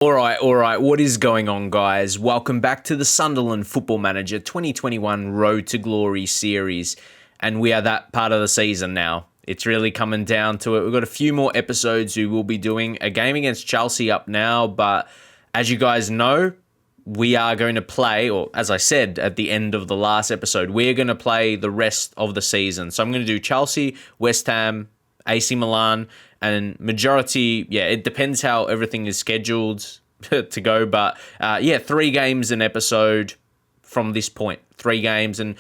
All right. What is going on, guys? Welcome back to the Sunderland Football Manager 2021 Road to Glory series. And we are that part of the season now. It's really coming down to it. We've got a few more episodes we will be doing. A game against Chelsea up now, but as you guys know, we are going to play, or as I said at the end of the last episode, we're going to play the rest of the season. So I'm going to do Chelsea, West Ham, AC Milan, and majority, it depends how everything is scheduled to go. But 3 games an episode from this point. 3 games, and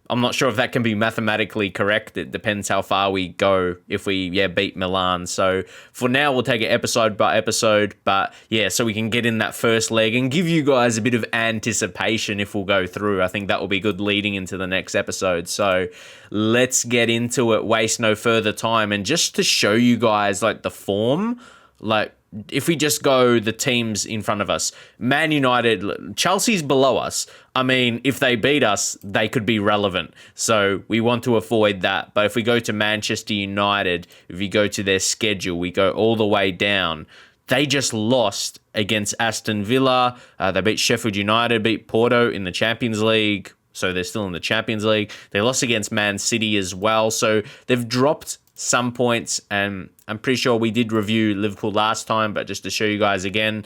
I'm not sure if that can be mathematically correct. It depends how far we go if we beat Milan. So for now, we'll take it episode by episode. But so we can get in that first leg and give you guys a bit of anticipation if we'll go through. I think that will be good leading into the next episode. So let's get into it. Waste no further time. And just to show you guys the form, if we just go the teams in front of us, Man United, Chelsea's below us. I mean, if they beat us, they could be relevant. So we want to avoid that. But if we go to Manchester United, if you go to their schedule, we go all the way down. They just lost against Aston Villa. They beat Sheffield United, beat Porto in the Champions League. So they're still in the Champions League. They lost against Man City as well. So they've dropped some points, and I'm pretty sure we did review Liverpool last time, but just to show you guys again,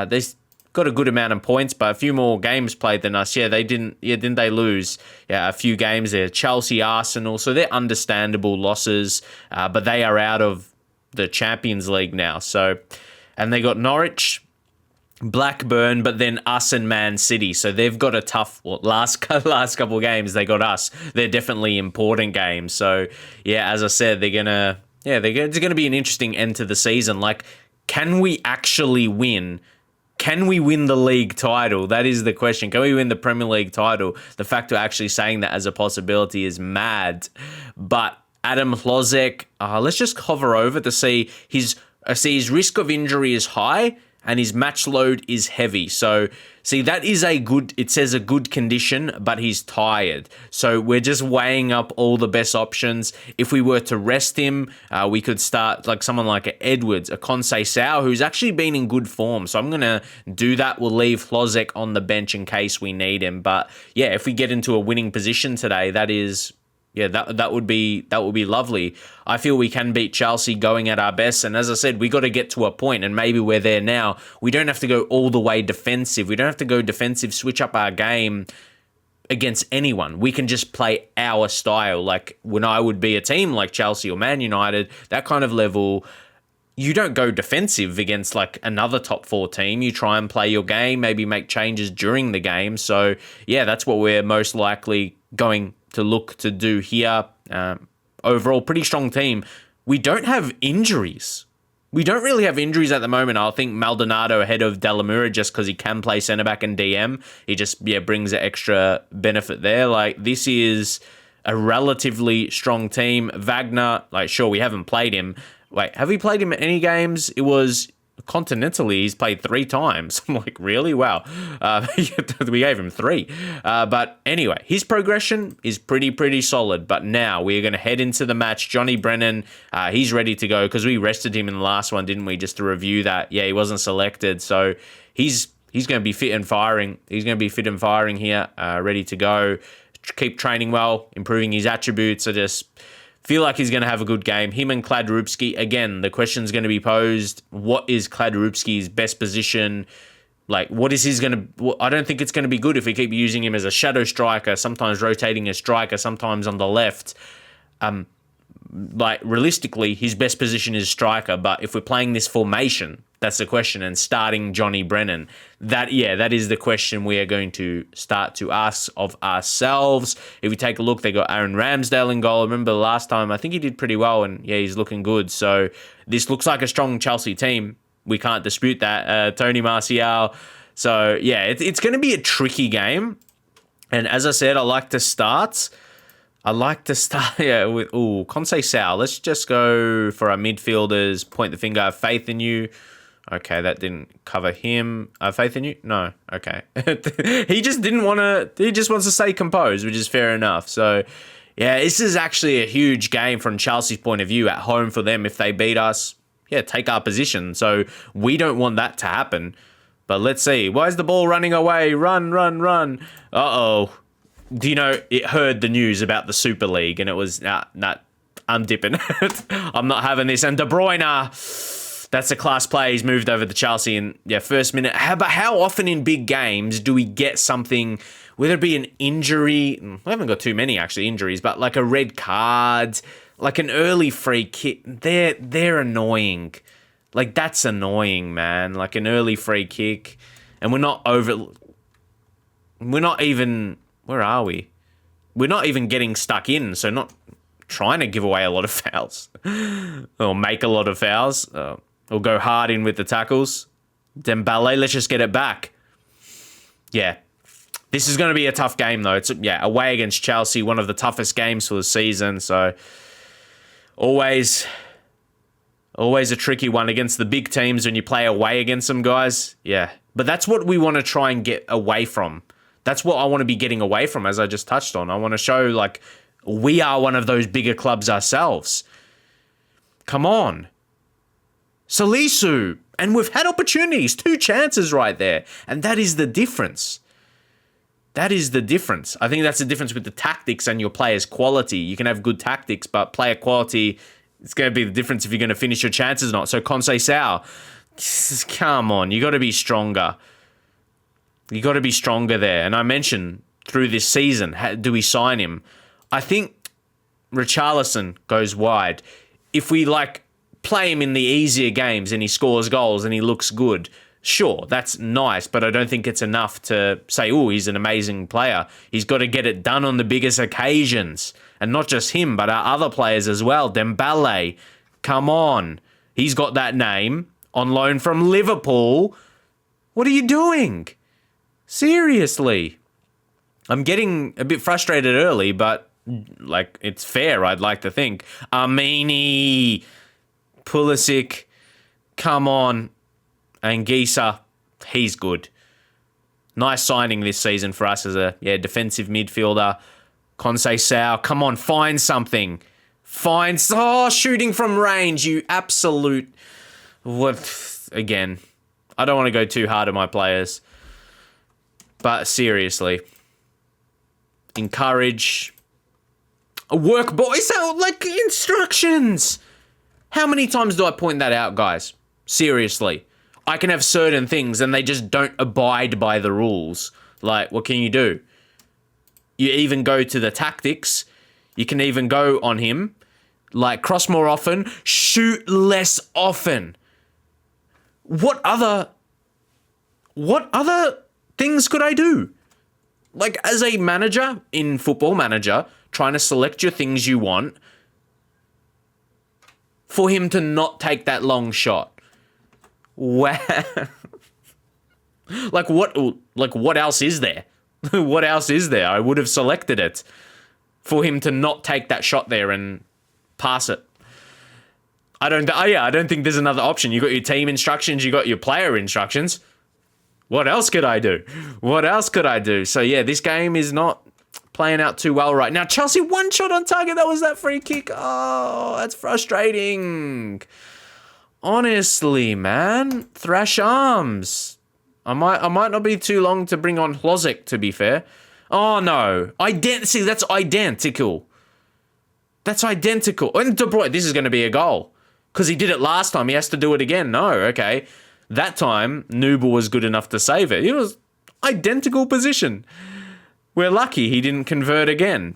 they've got a good amount of points, but a few more games played than us. Didn't they lose a few games there? Chelsea, Arsenal, so they're understandable losses, but they are out of the Champions League now. So, and they got Norwich, Blackburn, but then us and Man City. So they've got a tough last couple of games. They got us. They're definitely important games. So as I said, it's gonna be an interesting end to the season. Can we actually win? Can we win the league title? That is the question. Can we win the Premier League title? The fact we're actually saying that as a possibility is mad. But Adam Hlozek, let's just hover over to see his risk of injury is high and his match load is heavy. So, that is it says a good condition, but he's tired. So we're just weighing up all the best options. If we were to rest him, we could start someone like Edwards, a Conceição, who's actually been in good form. So I'm going to do that. We'll leave Hlozek on the bench in case we need him. But if we get into a winning position today, that is... that would be lovely. I feel we can beat Chelsea going at our best. And as I said, we got to get to a point, and maybe we're there now. We don't have to go all the way defensive. We don't have to go defensive, switch up our game against anyone. We can just play our style. When I would be a team like Chelsea or Man United, that kind of level, you don't go defensive against another top 4 team. You try and play your game, maybe make changes during the game. So that's what we're most likely going to look to do here. Overall, pretty strong team. We don't have injuries. We don't really have injuries at the moment. I think Maldonado ahead of Delamura just because he can play centre-back and DM. He just brings an extra benefit there. This is a relatively strong team. Wagner, sure, we haven't played him. Wait, have we played him at any games? It was... Continentally, he's played 3 times. I'm really? Wow. We gave him 3. But anyway, his progression is pretty solid. But now we're going to head into the match. Johnny Brennan, he's ready to go because we rested him in the last one, didn't we? Just to review that. He wasn't selected. So he's going to be fit and firing. He's going to be fit and firing here, ready to go. Keep training well, improving his attributes. I just... feel like he's going to have a good game. Him and Kladrupski, again, the question's going to be posed, what is Kladrupski's best position? What is his going to... I don't think it's going to be good if we keep using him as a shadow striker, sometimes rotating a striker, sometimes on the left. Realistically, his best position is striker, but if we're playing this formation, that's the question, and starting Johnny Brennan, that is the question we are going to start to ask of ourselves. If we take a look, they got Aaron Ramsdale in goal. Remember last time, I think he did pretty well, and he's looking good. So this looks like a strong Chelsea team. We can't dispute that. Tony Martial. So it's going to be a tricky game. And as I said, I like to start with Conceição. Let's just go for our midfielders. Point the finger. Have faith in you. Okay, that didn't cover him. Faith in you? No. Okay. He just didn't want to... He just wants to stay composed, which is fair enough. So, this is actually a huge game from Chelsea's point of view at home for them. If they beat us, take our position. So we don't want that to happen. But let's see. Why is the ball running away? Run, run, run. Uh-oh. Do you know, it heard the news about the Super League, and it was, I'm dipping it. I'm not having this. And De Bruyne, that's a class play. He's moved over to Chelsea in, first minute. But how often in big games do we get something, whether it be an injury, we haven't got too many actually injuries, but like a red card, like an early free kick, they're annoying. Like, that's annoying, man. Like an early free kick. And we're not even, where are we? We're not even getting stuck in, so not trying to give away a lot of fouls. Or make a lot of fouls. Or go hard in with the tackles. Dembele, let's just get it back. Yeah. This is going to be a tough game, though. It's, away against Chelsea, one of the toughest games for the season, so always a tricky one against the big teams when you play away against them, guys. Yeah. But that's what we want to try and get away from. That's what I want to be getting away from, as I just touched on. I want to show, like, we are one of those bigger clubs ourselves. Come on. Salisu. And we've had opportunities. 2 chances right there. And that is the difference. That is the difference. I think that's the difference with the tactics and your players' quality. You can have good tactics, but player quality, it's going to be the difference if you're going to finish your chances or not. So Conceição, come on, you got to be stronger. You got to be stronger there. And I mentioned through this season, do we sign him? I think Richarlison goes wide. If we play him in the easier games and he scores goals and he looks good, sure, that's nice, but I don't think it's enough to say, oh, he's an amazing player. He's got to get it done on the biggest occasions. And not just him, but our other players as well. Dembele, come on. He's got that name on loan from Liverpool. What are you doing? Seriously. I'm getting a bit frustrated early, but, it's fair, I'd like to think. Armini, Pulisic, come on. Anguissa, he's good. Nice signing this season for us as a defensive midfielder. Conceição, come on, find something. Shooting from range, you absolute... What? Again, I don't want to go too hard at my players. But seriously. Encourage. Work, boys. Instructions. How many times do I point that out, guys? Seriously. I can have certain things and they just don't abide by the rules. What can you do? You even go to the tactics. You can even go on him. Cross more often. Shoot less often. What other things could I do? As a manager in Football Manager, trying to select your things you want for him to not take that long shot. Wow. What else is there? What else is there? I would have selected it for him to not take that shot there and pass it. I don't think there's another option. You got your team instructions, you got your player instructions. What else could I do? So this game is not playing out too well right now. Chelsea, 1 shot on target. That was that free kick. Oh, that's frustrating. Honestly, man. Thrash arms. I might not be too long to bring on Hlozek, to be fair. Oh, no. See, that's identical. And De Bruyne, this is going to be a goal. Because he did it last time. He has to do it again. No, okay. That time, Nuba was good enough to save it. It was identical position. We're lucky he didn't convert again.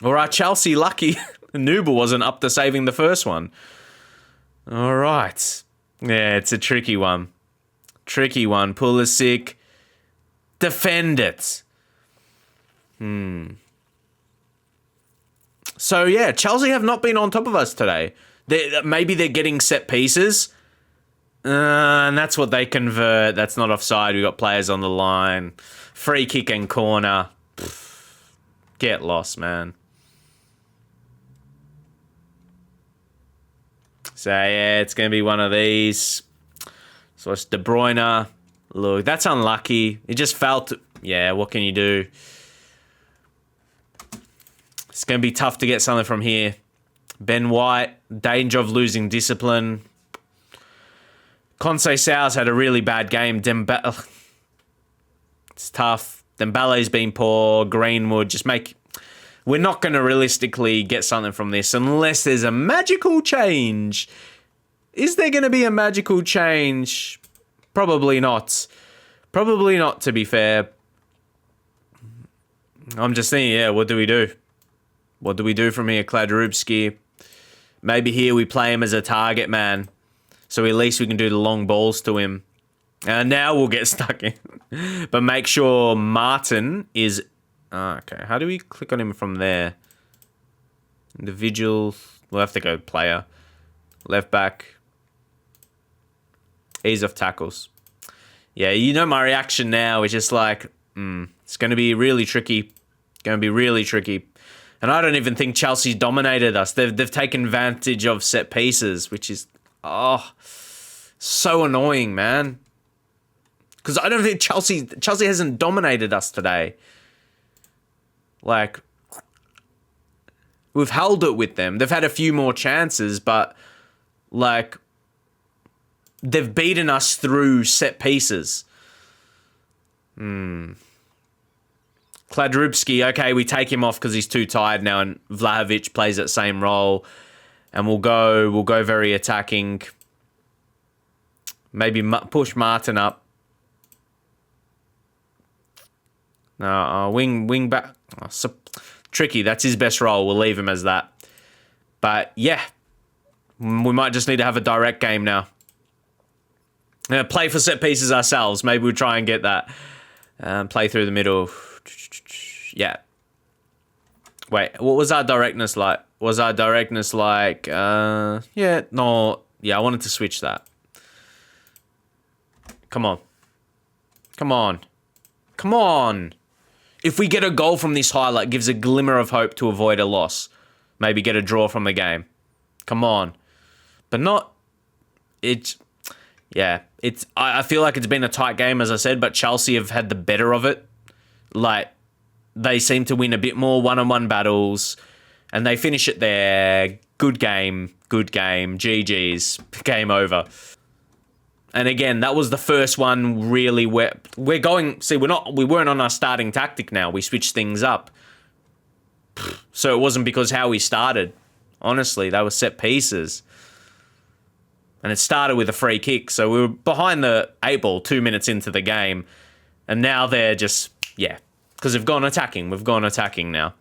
Or are Chelsea lucky Nuba wasn't up to saving the first one? All right. Yeah, it's a tricky one. Pulisic. Defend it. So, Chelsea have not been on top of us today. Maybe they're getting set pieces. And that's what they convert. That's not offside. We got players on the line. Free kick and corner. Get lost, man. So, it's going to be one of these. So, it's De Bruyne. Look, that's unlucky. It just felt... what can you do? It's going to be tough to get something from here. Ben White, danger of losing discipline. Conceição's had a really bad game. It's tough. Dembele's been poor. Greenwood, we're not going to realistically get something from this unless there's a magical change. Is there going to be a magical change? Probably not. Probably not, to be fair. I'm just thinking, what do we do? What do we do from here, Kladrubski? Maybe here we play him as a target man. So at least we can do the long balls to him. And now we'll get stuck in. But make sure Martin is... okay, how do we click on him from there? Individual. We'll have to go player. Left back. Ease of tackles. Yeah, you know my reaction now is just like... it's going to be really tricky. Going to be really tricky. And I don't even think Chelsea dominated us. They've taken advantage of set pieces, which is... so annoying, man. Because I don't think Chelsea hasn't dominated us today. Like, we've held it with them. They've had a few more chances, but, like, they've beaten us through set pieces. Kladrubski, okay, we take him off because he's too tired now, and Vlahovic plays that same role. And we'll go very attacking. Maybe push Martin up. No, wing back. Tricky. That's his best role. We'll leave him as that. But yeah, we might just need to have a direct game now. Play for set pieces ourselves. Maybe we'll try and get that. Play through the middle. Yeah. Wait, what was our directness like? Was our directness like... yeah, no. Yeah, I wanted to switch that. Come on. Come on. Come on. If we get a goal from this highlight, gives a glimmer of hope to avoid a loss. Maybe get a draw from the game. Come on. But not... It's... Yeah. It's. I feel like it's been a tight game, as I said, but Chelsea have had the better of it. Like, they seem to win a bit more one-on-one battles, and they finish it there. Good game. Good game. GG's. Game over. And again, that was the first one really where we're going... See, we weren't on our starting tactic now. We switched things up. So it wasn't because how we started. Honestly, they were set pieces. And it started with a free kick. So we were behind the 8 ball 2 minutes into the game. And now they're just... Yeah. Because they've gone attacking. We've gone attacking now.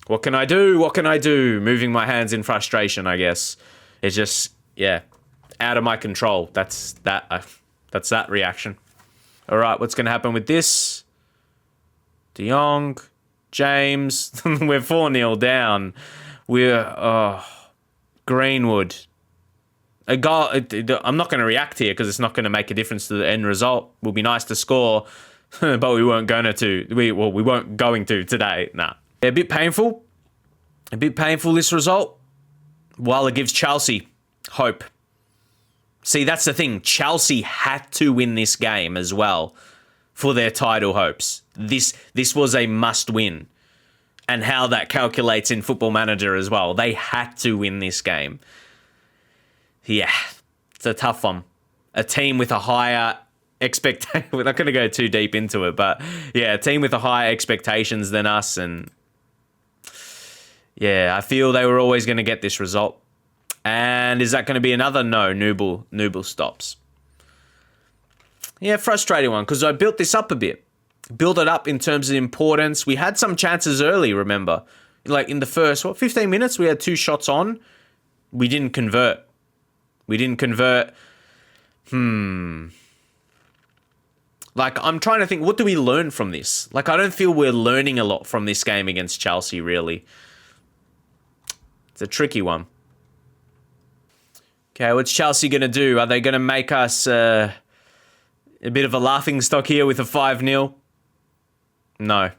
What can I do? What can I do? Moving my hands in frustration, I guess. It's just... Yeah. Out of my control. That's that reaction. All right, what's going to happen with this? De Jong, James. We're 4-0 down. We're Greenwood. A goal. I'm not going to react here because it's not going to make a difference to the end result. It will be nice to score, but we weren't going to. We weren't going to today. Nah. A bit painful. A bit painful, this result. While it gives Chelsea hope. See, that's the thing. Chelsea had to win this game as well for their title hopes. This was a must-win. And how that calculates in Football Manager as well. They had to win this game. Yeah, it's a tough one. A team with a higher expectation... We're not going to go too deep into it, but yeah, a team with a higher expectations than us. And yeah, I feel they were always going to get this result. And is that going to be another? No, Nooble stops. Yeah, frustrating one because I built this up a bit. Build it up in terms of importance. We had some chances early, remember. Like in the first, 15 minutes, we had 2 shots on. We didn't convert. Like, I'm trying to think, what do we learn from this? Like, I don't feel we're learning a lot from this game against Chelsea, really. It's a tricky one. Okay, what's Chelsea going to do? Are they going to make us a bit of a laughing stock here with a 5-0? No.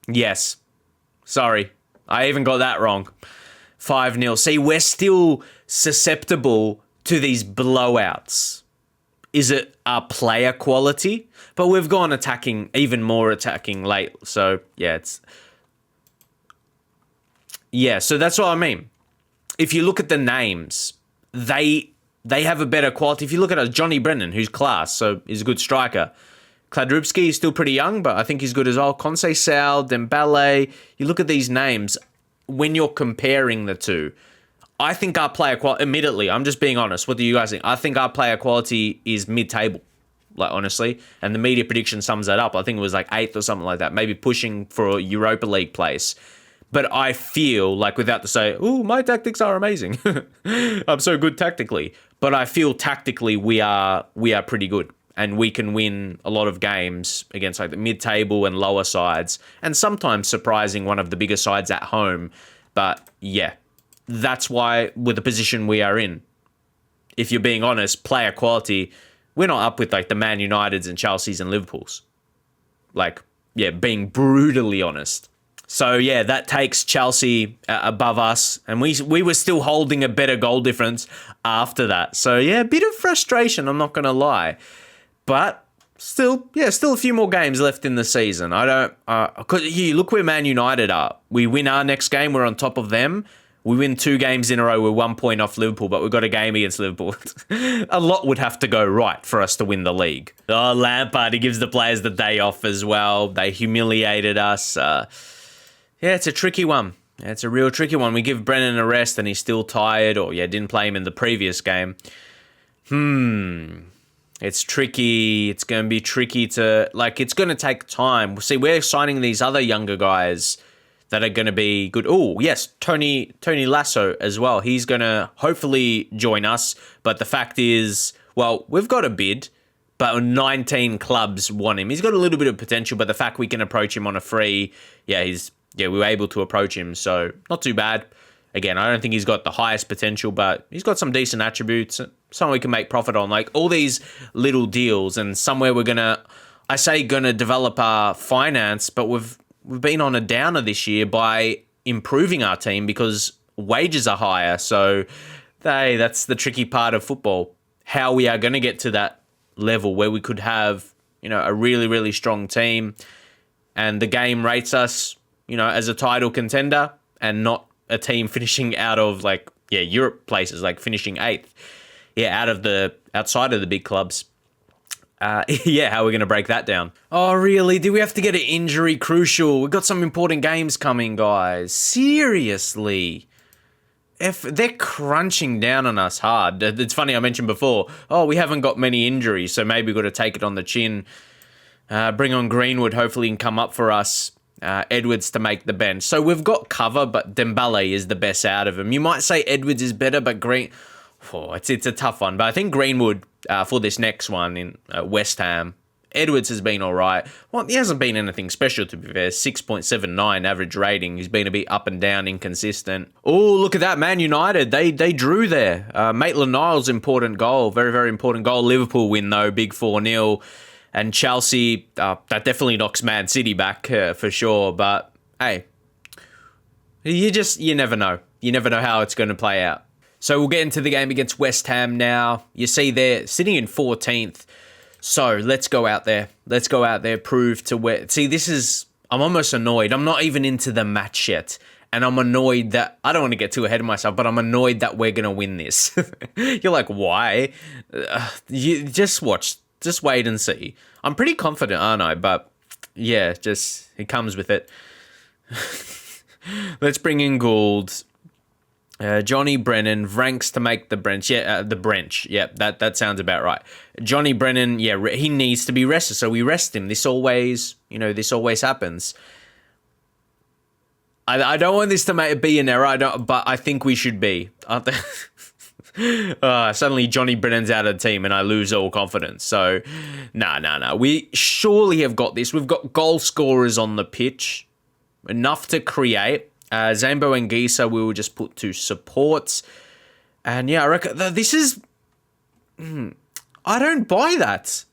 Yes. Sorry. I even got that wrong. 5-0. See, we're still susceptible to these blowouts. Is it our player quality? But we've gone attacking, even more attacking late. So, yeah, it's... Yeah, so that's what I mean. If you look at the names, they have a better quality. If you look at Johnny Brennan, who's class, so he's a good striker. Kladrubski is still pretty young, but I think he's good as well. Conceição, Dembele. You look at these names, when you're comparing the two, I think our player quality, admittedly, I'm just being honest. What do you guys think? I think our player quality is mid-table, like honestly. And the media prediction sums that up. I think it was like 8th or something like that, maybe pushing for a Europa League place. But I feel like, without to say, oh, my tactics are amazing. I'm so good tactically. But I feel tactically we are pretty good. And we can win a lot of games against like the mid-table and lower sides. And sometimes surprising one of the bigger sides at home. But yeah, that's why we're the position we are in. If you're being honest, player quality, we're not up with like the Man Uniteds and Chelseas and Liverpools. Like, yeah, being brutally honest. So yeah, that takes Chelsea above us, and we were still holding a better goal difference after that. So yeah, a bit of frustration, I'm not going to lie. But still a few more games left in the season. I don't, because you look where Man United are. We win our next game, we're on top of them. We win 2 games in a row, we're 1 point off Liverpool, but we've got a game against Liverpool. A lot would have to go right for us to win the league. Oh, Lampard, he gives the players the day off as well. They humiliated us. Yeah, it's a tricky one. It's a real tricky one. We give Brennan a rest and he's still tired, or didn't play him in the previous game. It's tricky. It's going to be tricky to, like, it's going to take time. See, we're signing these other younger guys that are going to be good. Oh, yes, Tony Lasso as well. He's going to hopefully join us. But the fact is, well, we've got a bid, but 19 clubs want him. He's got a little bit of potential, but the fact we can approach him on a free, we were able to approach him. So not too bad. Again, I don't think he's got the highest potential, but he's got some decent attributes, something we can make profit on. Like all these little deals, and somewhere we're gonna develop our finance, but we've been on a downer this year by improving our team because wages are higher. So that's the tricky part of football. How we are going to get to that level where we could have, a really, really strong team, and the game rates us, as a title contender and not a team finishing out of Europe places, like finishing 8th. Outside of the big clubs. How are we going to break that down? Oh, really? Do we have to get an injury crucial? We've got some important games coming, guys. Seriously. If they're crunching down on us hard. It's funny, I mentioned before, we haven't got many injuries, so maybe we've got to take it on the chin. Bring on Greenwood, hopefully he can come up for us. Edwards to make the bench. So we've got cover, but Dembele is the best out of him. You might say Edwards is better, but it's a tough one. But I think Greenwood for this next one in West Ham. Edwards has been all right. Well, he hasn't been anything special, to be fair. 6.79 average rating. He's been a bit up and down, inconsistent. Oh, look at that. Man United, they drew there. Maitland-Niles' important goal. Very, very important goal. Liverpool win, though. Big 4-0. And Chelsea, that definitely knocks Man City back for sure. But, hey, you never know. You never know how it's going to play out. So we'll get into the game against West Ham now. You see they're sitting in 14th. So let's go out there. Prove to where... See, I'm almost annoyed. I'm not even into the match yet. And I'm annoyed that... I don't want to get too ahead of myself, but I'm annoyed that we're going to win this. You're like, why? You just watch... Just wait and see. I'm pretty confident, aren't I? But yeah, just it comes with it. Let's bring in Gould. Johnny Brennan, Vranks to make the bench. The bench. Yeah, that sounds about right. Johnny Brennan, he needs to be rested, so we rest him. This always happens. I don't want this to be an error, but I think we should be. Suddenly Johnny Brennan's out of the team and I lose all confidence. So, nah. We surely have got this. We've got goal scorers on the pitch. Enough to create. Zambo and Gisa we will just put to supports. And I reckon this is... I don't buy that.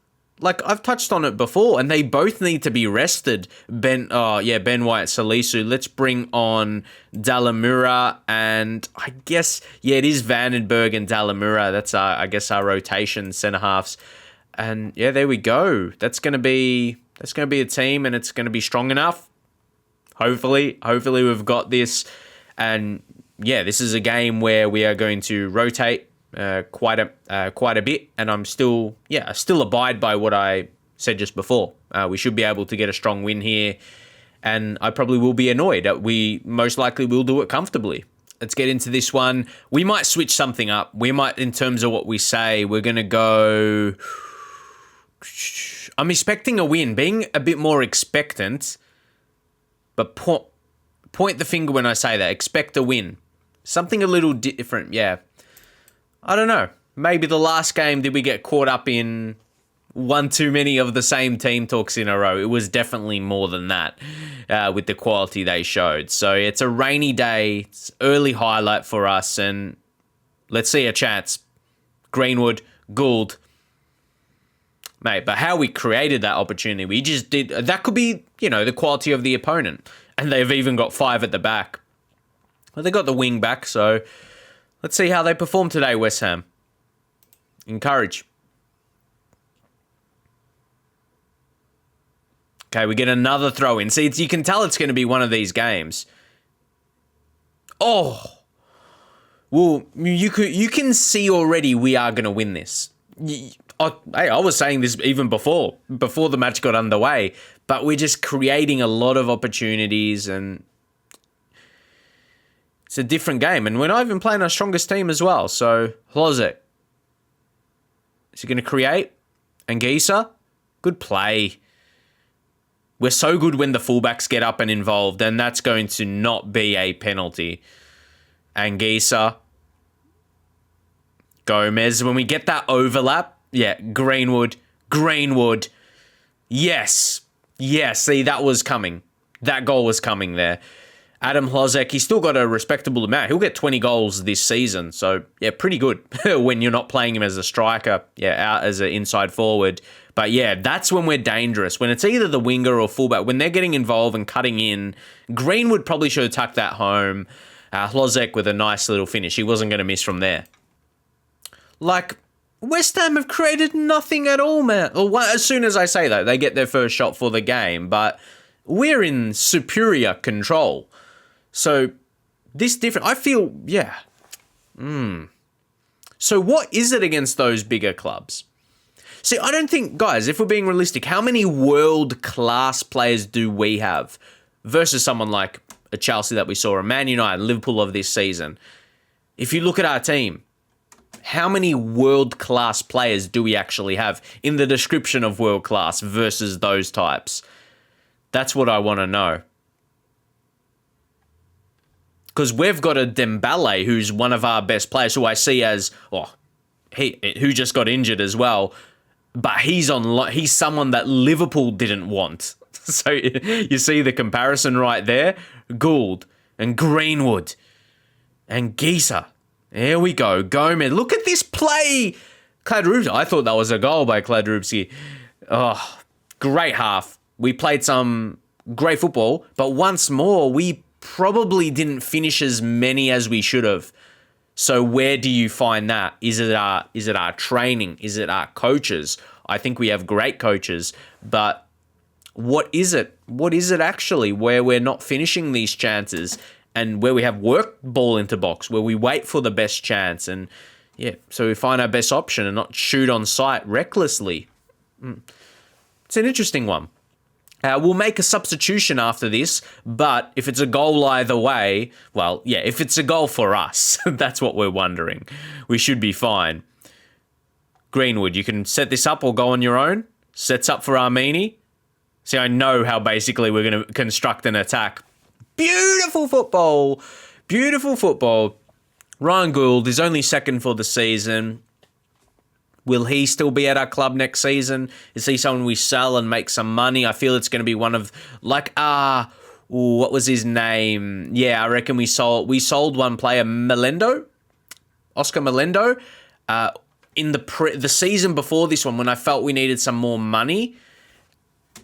Like, I've touched on it before, and they both need to be rested. Ben White, Salisu. Let's bring on Dalamura, and I guess, it is Vandenberg and Dalamura. That's, our rotation centre-halves. And, there we go. That's going to be a team, and it's going to be strong enough. Hopefully we've got this. And yeah, this is a game where we are going to rotate quite a bit, and I still abide by what I said just before. We should be able to get a strong win here, and I probably will be annoyed. We most likely will do it comfortably. Let's get into this one. We might switch something up. We might, in terms of what we say, we're going to go... I'm expecting a win, being a bit more expectant, but point the finger when I say that. Expect a win. Something a little different, yeah. I don't know. Maybe the last game, did we get caught up in one too many of the same team talks in a row? It was definitely more than that with the quality they showed. So it's a rainy day. It's early highlight for us, and let's see a chance. Greenwood, Gould. Mate, but how we created that opportunity, we just did. That could be, the quality of the opponent. And they've even got 5 at the back. Well, they got the wing back, so let's see how they perform today, West Ham. Encourage. Okay, we get another throw in. See, you can tell it's going to be one of these games. Oh. Well, you can see already we are going to win this. I was saying this even before the match got underway, but we're just creating a lot of opportunities, and it's a different game. And we're not even playing our strongest team as well. So, Hlozek. Is he going to create? Anguissa? Good play. We're so good when the fullbacks get up and involved, and that's going to not be a penalty. Anguissa. Gomez. When we get that overlap, yeah, Greenwood. Yes. See, that was coming. That goal was coming there. Adam Hlozek, he's still got a respectable amount. He'll get 20 goals this season. So, yeah, pretty good when you're not playing him as a striker, out as an inside forward. But, yeah, that's when we're dangerous. When it's either the winger or fullback, when they're getting involved and cutting in, Greenwood probably should have tucked that home. Hlozek with a nice little finish. He wasn't going to miss from there. West Ham have created nothing at all, man. As soon as I say that, they get their first shot for the game, but we're in superior control. So, this different, I feel, yeah. So, what is it against those bigger clubs? See, I don't think, guys, if we're being realistic, how many world-class players do we have versus someone like a Chelsea that we saw, a Man United, Liverpool of this season? If you look at our team, how many world-class players do we actually have in the description of world-class versus those types? That's what I want to know. Because we've got a Dembele, who's one of our best players, who I see as, who just got injured as well. But he's someone that Liverpool didn't want. So you see the comparison right there. Gould and Greenwood and Geezer. There we go. Gomez. Look at this play. Kladrubski. I thought that was a goal by Kladrubski. Oh, great half. We played some great football, but once more, we probably didn't finish as many as we should have. So where do you find that? Is it our training? Is it our coaches? I think we have great coaches, but what is it? What is it actually where we're not finishing these chances and where we have work ball into box, where we wait for the best chance and so we find our best option and not shoot on sight recklessly. It's an interesting one. We'll make a substitution after this, but if it's a goal either way, if it's a goal for us, that's what we're wondering. We should be fine. Greenwood, you can set this up or go on your own. Sets up for Armini. See, I know how basically we're going to construct an attack. Beautiful football. Beautiful football. Ryan Gould is only second for the season. Will he still be at our club next season? Is he someone we sell and make some money? I feel it's going to be one of, what was his name? Yeah, I reckon we sold one player, Melendo? Oscar Melendo? In the season before this one, when I felt we needed some more money,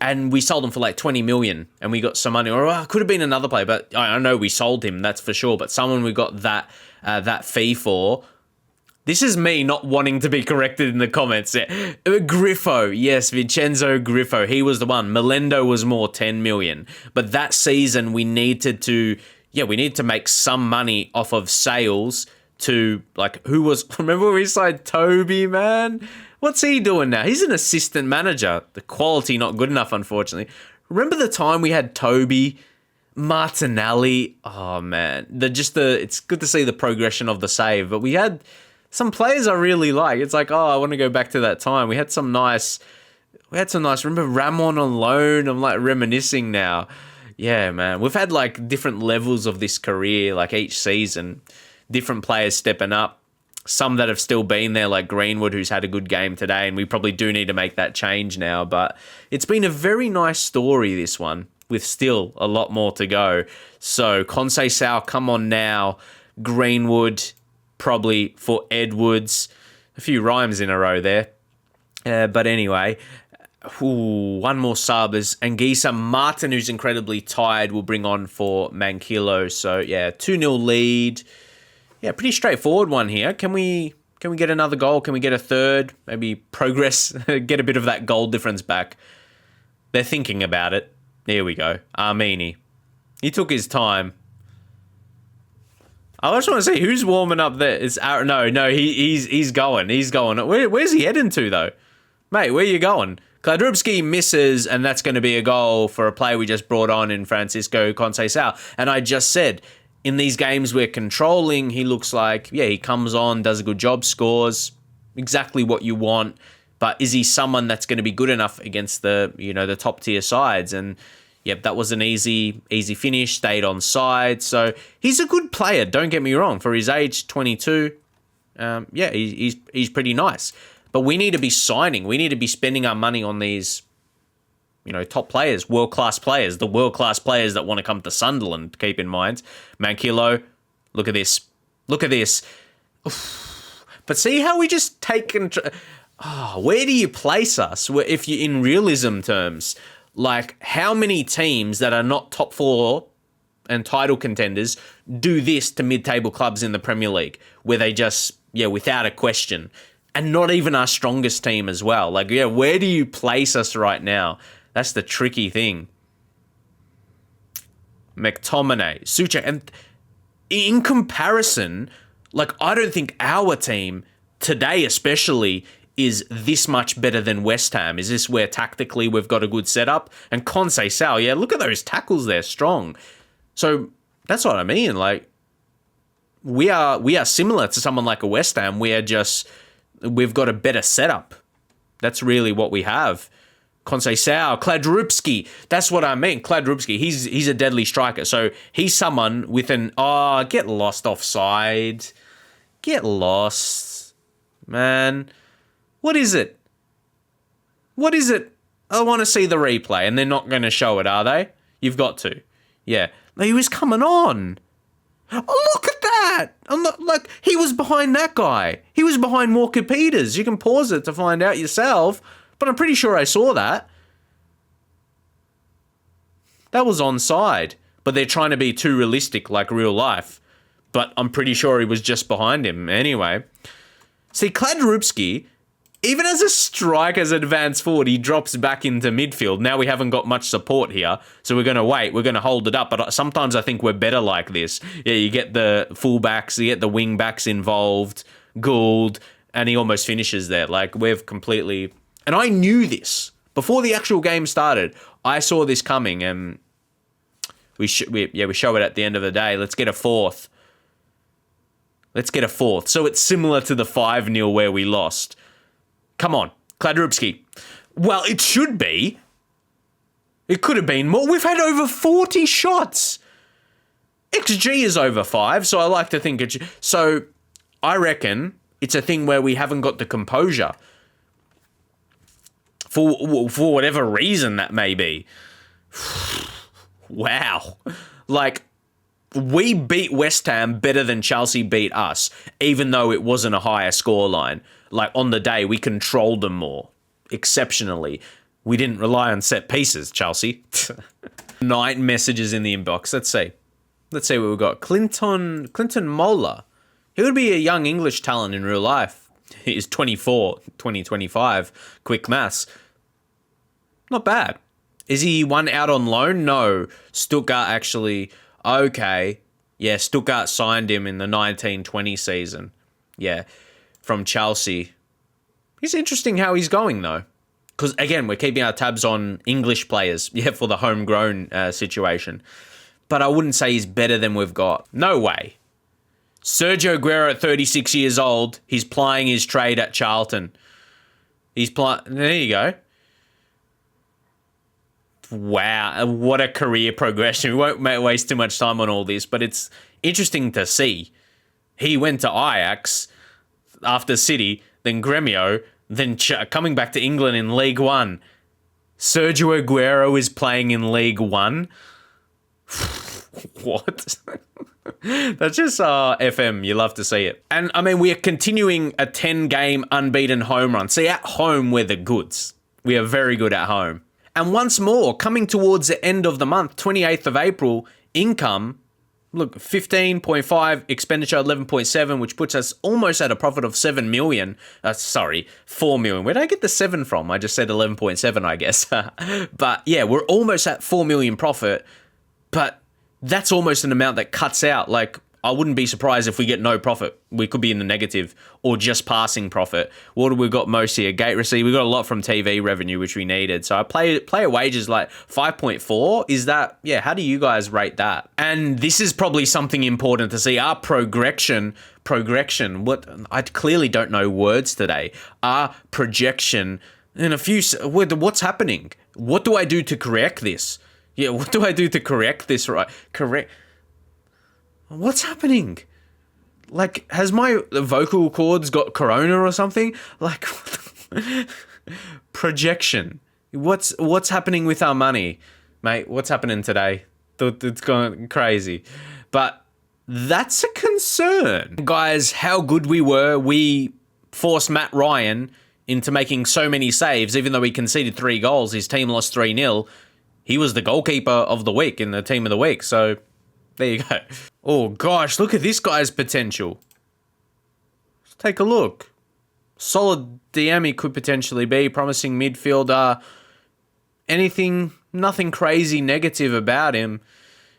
and we sold him for like 20 million, and we got some money. Or it could have been another player, but I know we sold him, that's for sure. But someone we got that fee for. This is me not wanting to be corrected in the comments. Griffo, yes, Vincenzo Griffo, he was the one. Melendo was more, 10 million. But that season we needed to, yeah, we need to make some money off of sales to, like, remember we signed Toby, man? What's he doing now? He's an assistant manager. The quality not good enough, unfortunately. Remember the time we had Toby, Martinelli? Oh, man. It's good to see the progression of the save, but we had some players I really like. It's like, I want to go back to that time. We had some nice, remember Ramon on loan? I'm like reminiscing now. Yeah, man. We've had like different levels of this career, like each season, different players stepping up. Some that have still been there, like Greenwood, who's had a good game today, and we probably do need to make that change now. But it's been a very nice story, this one, with still a lot more to go. So Conceição, come on now. Greenwood, probably for Edwards. A few rhymes in a row there. But anyway, one more sub is Anguissa. Martin, who's incredibly tired, will bring on for Manquillo. So, yeah, 2-0 lead. Yeah, pretty straightforward one here. Can we get another goal? Can we get a third? Maybe progress, get a bit of that goal difference back. They're thinking about it. There we go. Armini. He took his time. I just want to see who's warming up there. It's no, he's going. He's going. Where's he heading to though? Mate, where you going? Kladrubski misses, and that's going to be a goal for a player we just brought on in Francisco Conceição. And I just said, in these games we're controlling, he looks like, yeah, he comes on, does a good job, scores, exactly what you want. But is he someone that's going to be good enough against the top tier sides? And yep, that was an easy finish, stayed on side. So he's a good player, don't get me wrong. For his age, 22, he's pretty nice. But we need to be signing. We need to be spending our money on these, top players, world-class players, the world-class players that want to come to Sunderland, keep in mind. Manquillo, look at this. Look at this. Oof. But see how we just take control. Where do you place us? If you in realism terms, like how many teams that are not top four and title contenders do this to mid-table clubs in the Premier League, where they just, without a question, and not even our strongest team as well. Like, where do you place us right now? That's the tricky thing. McTominay, Suchek, and in comparison, like, I don't think our team today especially is this much better than West Ham. Is this where tactically we've got a good setup? And Conceição, look at those tackles there, strong. So that's what I mean. Like, we are similar to someone like a West Ham. We've got a better setup. That's really what we have. Conceição, Kladrubski. That's what I mean. Kladrubski, he's a deadly striker. So he's someone with get lost offside. Get lost. Man. What is it? What is it? I want to see the replay, and they're not going to show it, are they? You've got to. Yeah. He was coming on. Oh, look at that. I'm not like he was behind that guy. He was behind Walker Peters. You can pause it to find out yourself, but I'm pretty sure I saw that. That was onside, but they're trying to be too realistic like real life. But I'm pretty sure he was just behind him anyway. See, Kladrubski, even as a striker's advanced forward, he drops back into midfield. Now we haven't got much support here, so we're going to wait. We're going to hold it up, but sometimes I think we're better like this. Yeah, you get the fullbacks, you get the wing-backs involved, Gould, and he almost finishes there. Like, we've completely... And I knew this. Before the actual game started, I saw this coming, and we show it at the end of the day. Let's get a fourth. So it's similar to the 5-0 where we lost. Come on, Kladrubski. Well, it should be. It could have been more. We've had over 40 shots. XG is over 5, so I like to think it's... So I reckon it's a thing where we haven't got the composure. For whatever reason that may be. Wow. Like, we beat West Ham better than Chelsea beat us, even though it wasn't a higher scoreline. Like, on the day, we controlled them more, exceptionally. We didn't rely on set pieces, Chelsea. 9 messages in the inbox. Let's see what we've got. Clinton Mola. He would be a young English talent in real life. He's 24, 2025. Quick maths. Not bad. Is he one out on loan? No. Stuttgart actually... Okay. Yeah, Stuttgart signed him in the 1920 season. Yeah, from Chelsea. It's interesting how he's going, though. Because, again, we're keeping our tabs on English players, yeah, for the homegrown situation. But I wouldn't say he's better than we've got. No way. Sergio Agüero at 36 years old, he's plying his trade at Charlton. There you go. Wow, what a career progression. We won't waste too much time on all this, but it's interesting to see. He went to Ajax after City, then Gremio, then coming back to England in League One. Sergio Agüero is playing in League One? What? That's just FM. You love to see it. And, I mean, we are continuing a 10-game unbeaten home run. See, at home, we're the goods. We are very good at home. And once more, coming towards the end of the month, 28th of April, income, look, 15.5, expenditure 11.7, which puts us almost at a profit of 7 million. 4 million. Where did I get the 7 from? I just said 11.7, I guess. But yeah, we're almost at 4 million profit, but that's almost an amount that cuts out. Like, I wouldn't be surprised if we get no profit. We could be in the negative or just passing profit. What have we got most here? Gate receipt. We got a lot from TV revenue, which we needed. So our player wages like 5.4. Is that, yeah, how do you guys rate that? And this is probably something important to see. Our progression, what, I clearly don't know words today. Our projection in a few, what's happening? What do I do to correct this? Yeah, what do I do to correct this, right? What's happening? Like, has my vocal cords got corona or something? Like, projection. What's happening with our money? Mate, what's happening today? It's going crazy. But that's a concern. Guys, how good we were. We forced Matt Ryan into making so many saves, even though he conceded 3 goals. His team lost 3-0. He was the goalkeeper of the week in the team of the week, so there you go. Oh, gosh, look at this guy's potential. Let's take a look. Solid DM he could potentially be. Promising midfielder. Nothing crazy negative about him.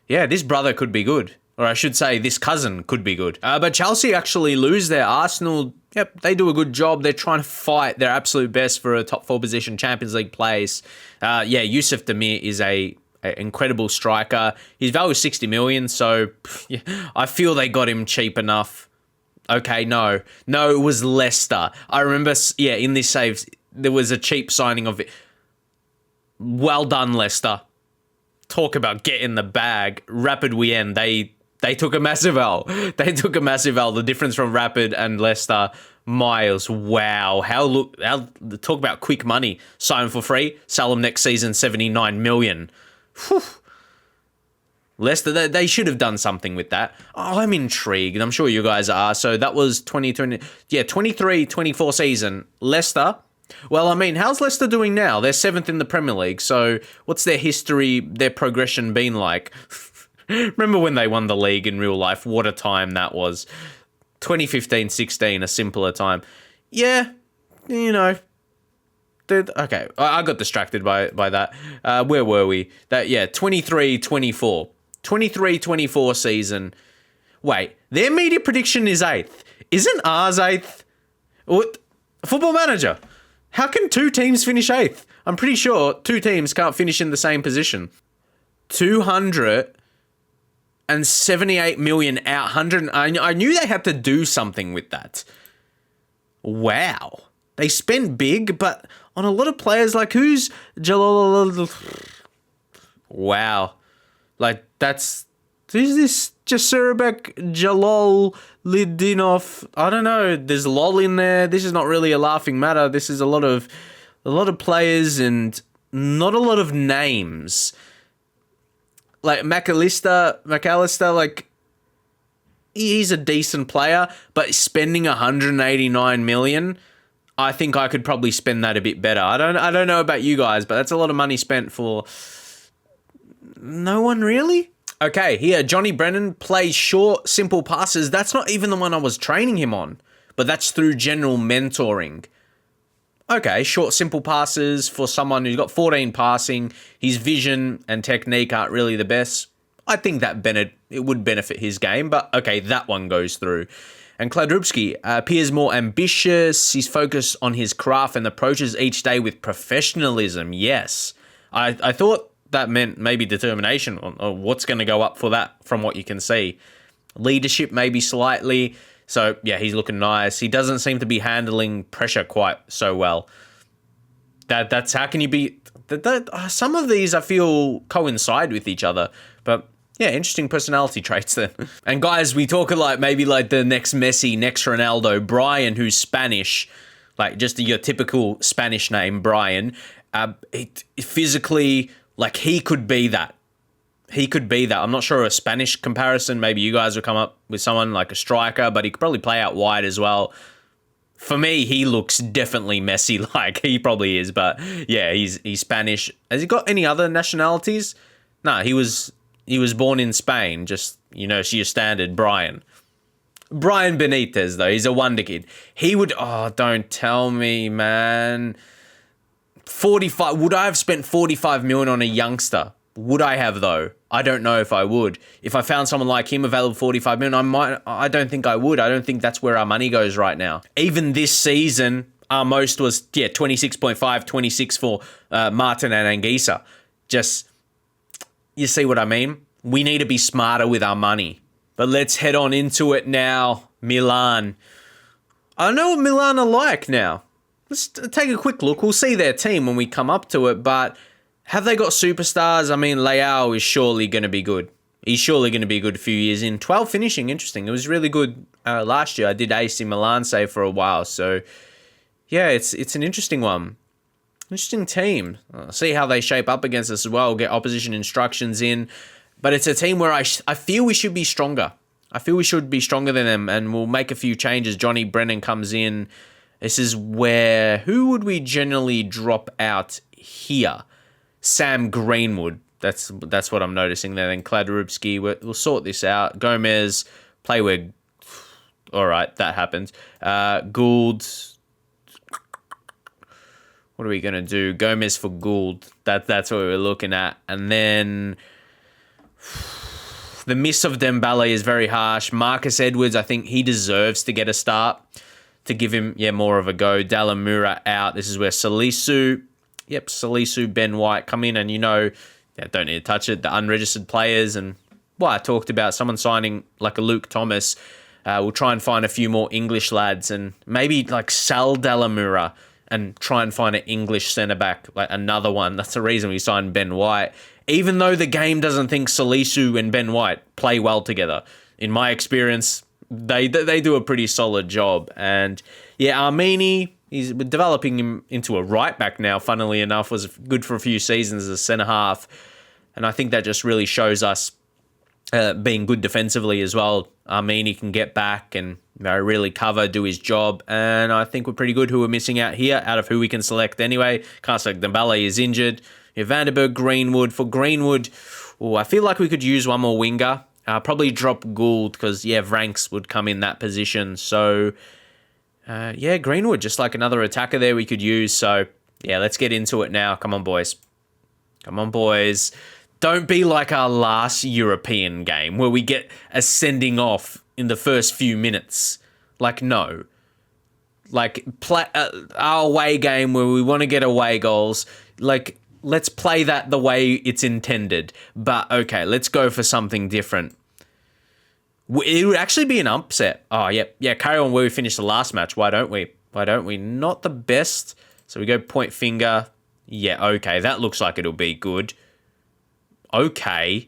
Yeah, this brother could be good. Or I should say, this cousin could be good. But Chelsea actually lose their Arsenal. Yep, they do a good job. They're trying to fight their absolute best for a top 4 position, Champions League place. Yeah, Yusuf Demir is a incredible striker. His value is 60 million, so yeah, I feel they got him cheap enough. Okay, no, it was Leicester. I remember, yeah, in this save, there was a cheap signing of it. Well done, Leicester. Talk about getting the bag. Rapid Wien, they took a massive L. The difference from Rapid and Leicester, miles. Wow. Talk about quick money. Sign for free. Sell them next season, 79 million. Whew. Leicester, they should have done something with that. Oh, I'm intrigued. I'm sure you guys are. So that was 23-24 season. Leicester. Well, I mean, how's Leicester doing now? They're 7th in the Premier League. So what's their history, their progression been like? Remember when they won the league in real life? What a time that was. 2015-16, a simpler time. Yeah, you know. Okay, I got distracted by that. Where were we? 23-24. 23-24 season. Wait, their media prediction is 8th. Isn't ours 8th? What? Football Manager. How can 2 teams finish 8th? I'm pretty sure 2 teams can't finish in the same position. 278 million out. 100. I knew they had to do something with that. Wow. They spent big, but on a lot of players, like who's Jalal? Wow. Like who's this? Jasurabek Jalal Lidinov. I don't know. There's LOL in there. This is not really a laughing matter. This is a lot of players and not a lot of names. Like McAllister, like he's a decent player, but spending 189 million, I think I could probably spend that a bit better. I don't know about you guys, but that's a lot of money spent for no one really. Okay, here, Johnny Brennan plays short, simple passes. That's not even the one I was training him on, but that's through general mentoring. Okay, short, simple passes for someone who's got 14 passing. His vision and technique aren't really the best. I think that it would benefit his game, but okay, that one goes through. And Kladrubski appears more ambitious. He's focused on his craft and approaches each day with professionalism. Yes. I thought that meant maybe determination or what's going to go up for that from what you can see. Leadership maybe slightly. So, yeah, he's looking nice. He doesn't seem to be handling pressure quite so well. That's how can you be... some of these I feel coincide with each other, but... yeah, interesting personality traits then. And guys, we talk maybe like the next Messi, next Ronaldo, Brian, who's Spanish, like just your typical Spanish name, Brian. Physically, like he could be that. He could be that. I'm not sure a Spanish comparison. Maybe you guys will come up with someone like a striker, but he could probably play out wide as well. For me, he looks definitely Messi-like. He probably is, but yeah, he's Spanish. Has he got any other nationalities? No, he was born in Spain, just, it's your standard Brian. Brian Benitez, though, he's a wonder kid. He would, don't tell me, man. 45, would I have spent 45 million on a youngster? Would I have, though? I don't know if I would. If I found someone like him available 45 million, I don't think I would. I don't think that's where our money goes right now. Even this season, our most was, 26.5, 26 for Martin and Anguissa. Just... you see what I mean? We need to be smarter with our money. But let's head on into it now. Milan. I know what Milan are like now. Let's take a quick look. We'll see their team when we come up to it. But have they got superstars? I mean, Leao is surely going to be good. He's surely going to be good a few years in. 12 finishing, interesting. It was really good last year. I did AC Milan save for a while. So, yeah, it's an interesting one. Interesting team. See how they shape up against us as well. Get opposition instructions in. But it's a team where I feel we should be stronger. I feel we should be stronger than them, and we'll make a few changes. Johnny Brennan comes in. This is where... who would we generally drop out here? Sam Greenwood. That's what I'm noticing there. Then Kladrubski. We'll sort this out. Gomez. Play where... all right, that happened. Gould... what are we going to do? Gomez for Gould. That's what we're looking at. And then the miss of Dembele is very harsh. Marcus Edwards, I think he deserves to get a start to give him, more of a go. Dalamura out. This is where Salisu, Ben White come in. And, don't need to touch it. The unregistered players and I talked about someone signing like a Luke Thomas. We'll try and find a few more English lads and maybe like Sal Dalamura and try and find an English centre-back, like another one. That's the reason we signed Ben White. Even though the game doesn't think Salisu and Ben White play well together. In my experience, they do a pretty solid job. And, Armini, he's developing him into a right-back now, funnily enough. Was good for a few seasons as a centre-half. And I think that just really shows us being good defensively as well. Armini can get back and really cover, do his job, and I think we're pretty good who we're missing out here, out of who we can select anyway. Can't select Dembele, is injured. Vandenberg, Greenwood. For Greenwood, I feel like we could use one more winger. Probably drop Gould because, Vranks would come in that position. So, Greenwood, just like another attacker there we could use. So, let's get into it now. Come on, boys. Don't be like our last European game where we get a sending off in the first few minutes. Like, no. Like, our away game where we want to get away goals. Like, let's play that the way it's intended. But, okay, let's go for something different. It would actually be an upset. Oh, yeah, carry on where we finished the last match. Why don't we? Not the best. So we go point finger. Yeah, okay, that looks like it'll be good. Okay.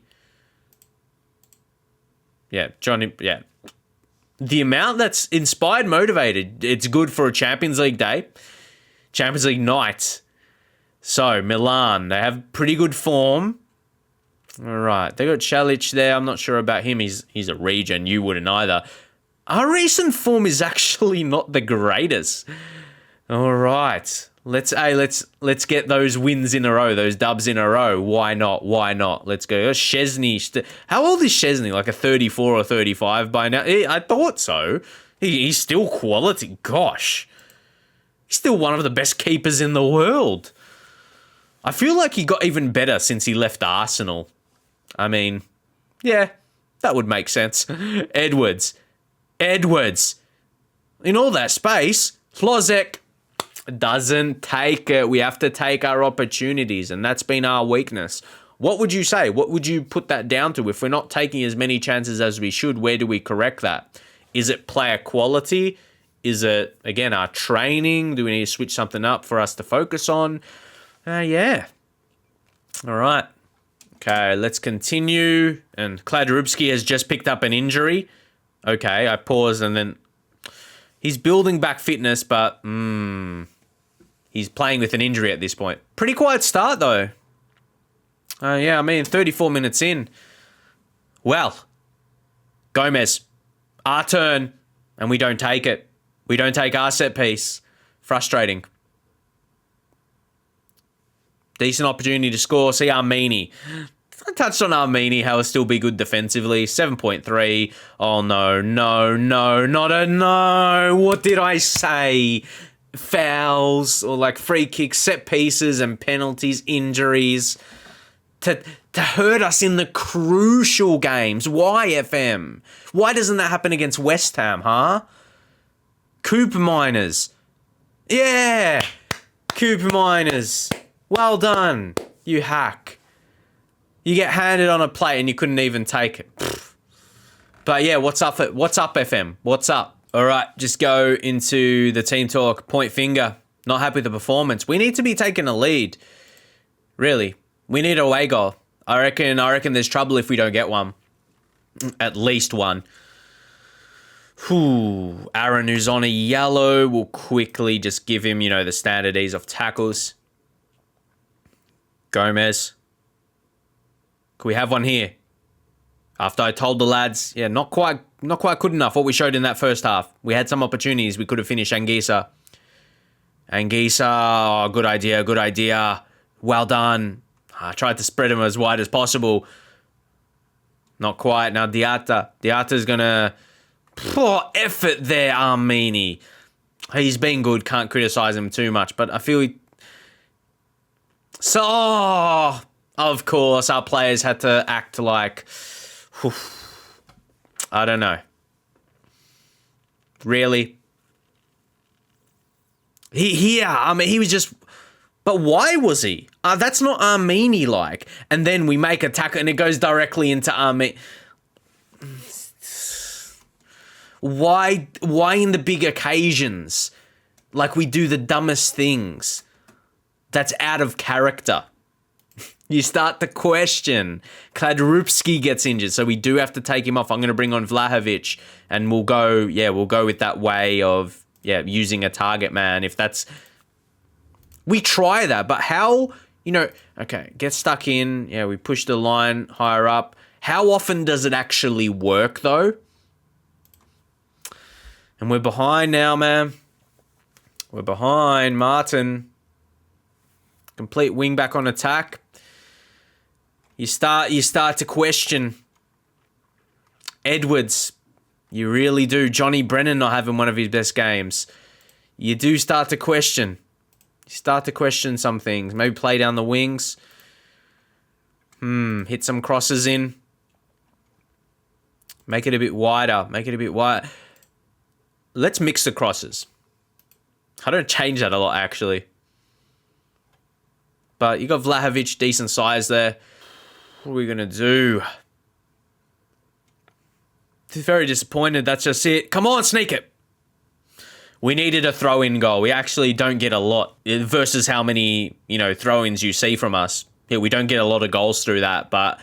Yeah, Johnny, the amount that's inspired, motivated, it's good for a Champions League day, Champions League night. So, Milan, they have pretty good form. All right, they got Chalic there. I'm not sure about him. He's a regen. You wouldn't either. Our recent form is actually not the greatest. All right. Let's get those wins in a row, those dubs in a row. Why not? Let's go. Szczesny. How old is Szczesny? Like a 34 or 35 by now? I thought so. He's still quality. Gosh. He's still one of the best keepers in the world. I feel like he got even better since he left Arsenal. I mean, Yeah, that would make sense. Edwards. In all that space, Hlozek doesn't take it. We have to take our opportunities, and that's been our weakness. What would you say? What would you put that down to? If we're not taking as many chances as we should, where do we correct that? Is it player quality? Is it, again, our training? Do we need to switch something up for us to focus on? Yeah. All right. Okay, let's continue. And Kladrubski has just picked up an injury. Okay, I paused and then... He's building back fitness, but he's playing with an injury at this point. Pretty quiet start, though. 34 minutes in. Well, Gomez, our turn, and we don't take it. We don't take our set piece. Frustrating. Decent opportunity to score. See Armini. I touched on Armini, how he'll still be good defensively. 7.3. Oh, no. Not a no. What did I say? Fouls or like free kicks, set pieces and penalties, injuries. To hurt us in the crucial games. Why, FM? Why doesn't that happen against West Ham, huh? Cooper Miners. Yeah. Cooper Miners. Well done, you hack. You get handed on a plate and you couldn't even take it. Pfft. But yeah, what's up, FM? What's up? All right, just go into the team talk. Point finger. Not happy with the performance. We need to be taking a lead. Really. We need a away goal. I reckon there's trouble if we don't get one. At least one. Aaron, who's on a yellow, will quickly just give him, the standard ease of tackles. Gomez. Could we have one here? After I told the lads, not quite good enough what we showed in that first half. We had some opportunities. We could have finished Anguissa. Good idea. Well done. I tried to spread him as wide as possible. Not quite. Now Diatta. Diatta's going to... effort there, Armini. He's been good. Can't criticise him too much. But I feel of course, our players had to act like... I don't know. Really? He was just... But why was he? That's not Armini-like. And then we make a tackle and it goes directly into Armini. Why in the big occasions? Like we do the dumbest things. That's out of character. You start to question. Kladrubski gets injured, so we do have to take him off. I'm going to bring on Vlahovic, and we'll go with that way of using a target man. If that's... We try that, but how, get stuck in. Yeah, we push the line higher up. How often does it actually work, though? And we're behind now, man. We're behind. Martin. Complete wing back on attack. You start to question. Edwards. You really do. Johnny Brennan not having one of his best games. You do start to question. You start to question some things. Maybe play down the wings. Hit some crosses in. Make it a bit wider. Let's mix the crosses. I don't change that a lot, actually. But you got Vlahovic, decent size there. What are we going to do? Very disappointed. That's just it. Come on, sneak it. We needed a throw-in goal. We actually don't get a lot versus how many, throw-ins you see from us. Yeah, we don't get a lot of goals through that. But,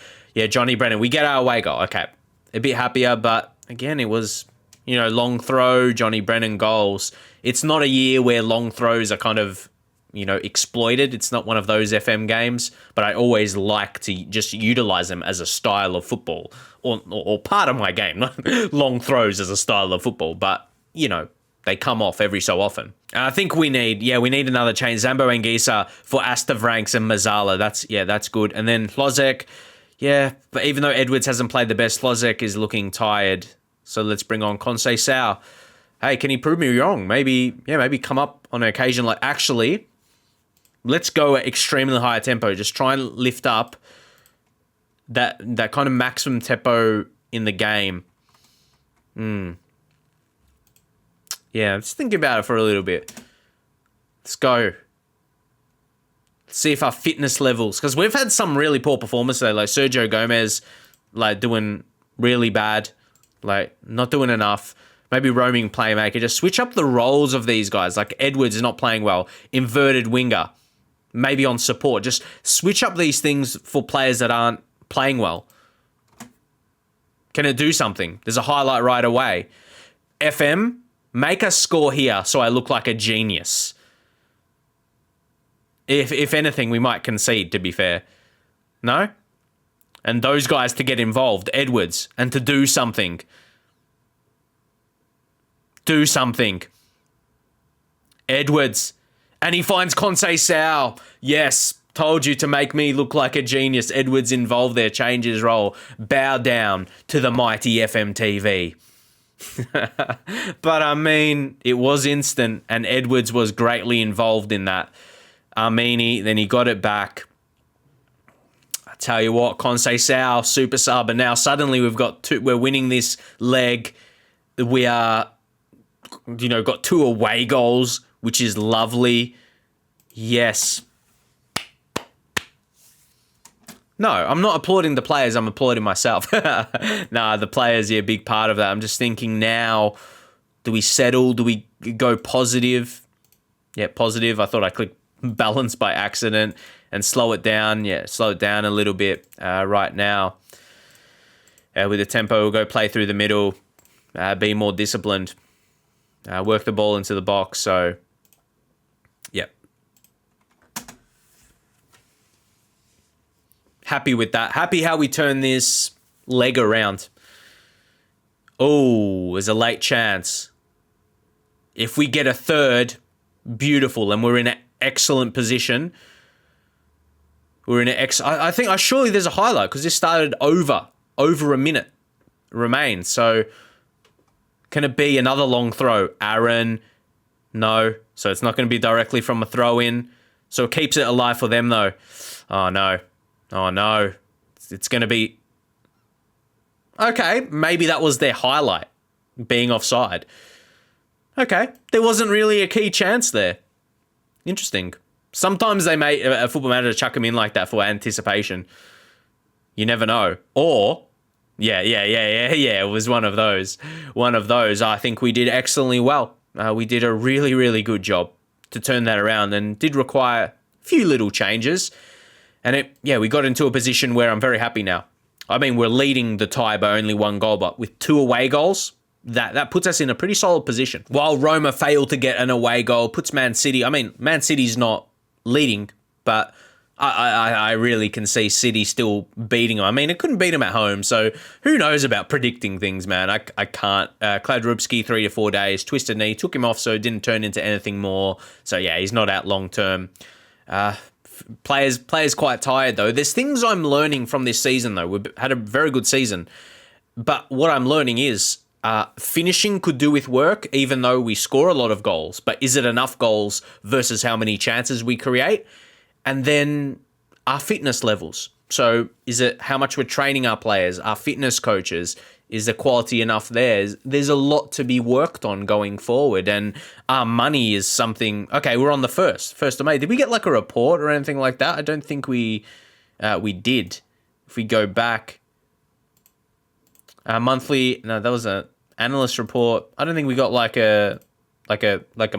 Johnny Brennan, we get our away goal. Okay. A bit happier, but, again, it was, long throw, Johnny Brennan goals. It's not a year where long throws are kind of, exploited. It's not one of those FM games, but I always like to just utilize them as a style of football or part of my game. Long throws as a style of football, but, they come off every so often. And I think we need another change. Zambo Anguissa for Astavranks and Mazzala. That's good. And then Hlozek, but even though Edwards hasn't played the best, Hlozek is looking tired. So let's bring on Conceição. Hey, can he prove me wrong? Maybe come up on an occasion like, actually, let's go at extremely high tempo. Just try and lift up that kind of maximum tempo in the game. Yeah, just think about it for a little bit. Let's go. See if our fitness levels, because we've had some really poor performances today, like Sergio Gomez, like doing really bad, like not doing enough. Maybe roaming playmaker. Just switch up the roles of these guys. Like Edwards is not playing well. Inverted winger. Maybe on support. Just switch up these things for players that aren't playing well. Can it do something? There's a highlight right away. FM, make us score here so I look like a genius. If anything, we might concede, to be fair. No? And those guys to get involved. Edwards. And to do something. Do something. Edwards. And he finds Conceição. Yes. Told you to make me look like a genius. Edwards involved there. Change his role. Bow down to the mighty FMTV. But I mean, it was instant. And Edwards was greatly involved in that. Armini, then he got it back. I tell you what, Conceição, super sub, and now suddenly we're winning this leg. We are, got 2 away goals, which is lovely. Yes. No, I'm not applauding the players, I'm applauding myself. Nah, the players, yeah, big part of that. I'm just thinking now, do we settle? Do we go positive? Yeah, positive. I thought I clicked balance by accident and slow it down. Yeah, slow it down a little bit right now. With the tempo, we'll go play through the middle, be more disciplined, work the ball into the box. So, yeah. Happy with that. Happy how we turn this leg around. Oh, there's a late chance. If we get a third, beautiful, and we're in an excellent position. We're in an I think surely there's a highlight because this started over a minute remains. So can it be another long throw? Aaron, no. So it's not going to be directly from a throw in. So it keeps it alive for them though. Oh no. Oh no. It's going to be. Okay, maybe that was their highlight, being offside. Okay, there wasn't really a key chance there. Interesting. Sometimes they may a football manager chuck them in like that for anticipation. You never know. Or, yeah. It was one of those. I think we did excellently well. We did a really, really good job to turn that around and did require a few little changes. And we got into a position where I'm very happy now. I mean, we're leading the tie by only 1 goal, but with 2 away goals, that puts us in a pretty solid position. While Roma failed to get an away goal, puts Man City. I mean, Man City's not leading, but I really can see City still beating them. I mean, it couldn't beat them at home, so who knows about predicting things, man? I can't. Kladrubski, 3 to 4 days, twisted knee, took him off, so it didn't turn into anything more. So yeah, he's not out long term. Players quite tired though. There's things I'm learning from this season though. We've had a very good season, but what I'm learning is. Finishing could do with work, even though we score a lot of goals. But is it enough goals versus how many chances we create? And then our fitness levels. So is it how much we're training our players, our fitness coaches? Is the quality enough there? There's a lot to be worked on going forward. And our money is something... Okay, we're on the 1st of May. Did we get like a report or anything like that? I don't think we did. If we go back... monthly... No, that was a... analyst report. I don't think we got like a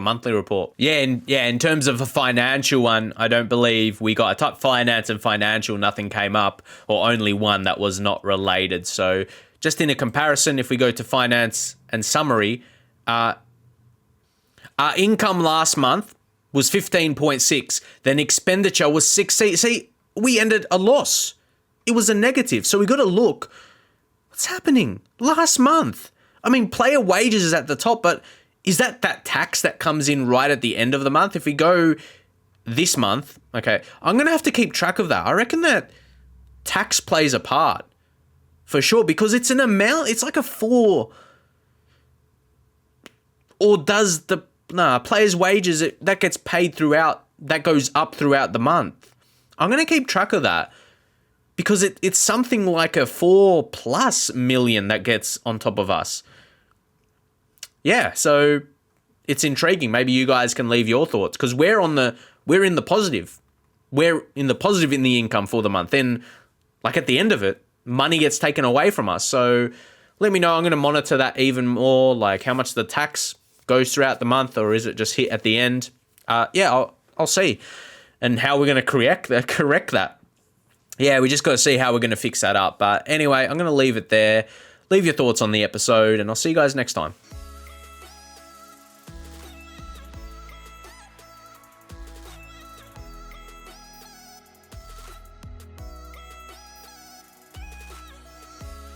monthly report. In terms of a financial one, I don't believe we got. I typed finance and financial, nothing came up, or only one that was not related. So just in a comparison, if we go to finance and summary, our income last month was 15.6. Then expenditure was 16. See, we ended a loss. It was a negative. So we got to look. What's happening last month? I mean, player wages is at the top, but is that tax that comes in right at the end of the month? If we go this month, okay, I'm going to have to keep track of that. I reckon that tax plays a part for sure because it's an amount, it's like a 4. Or does players' wages, that gets paid throughout, that goes up throughout the month? I'm going to keep track of that. because it's something like a 4+ million that gets on top of us. Yeah, so it's intriguing. Maybe you guys can leave your thoughts, because we're in the positive. We're in the positive in the income for the month. Then, like at the end of it, money gets taken away from us. So let me know. I'm going to monitor that even more, like how much the tax goes throughout the month, or is it just hit at the end? I'll see, and how we're going to correct that. Yeah, we just got to see how we're going to fix that up. But anyway, I'm going to leave it there. Leave your thoughts on the episode, and I'll see you guys next time.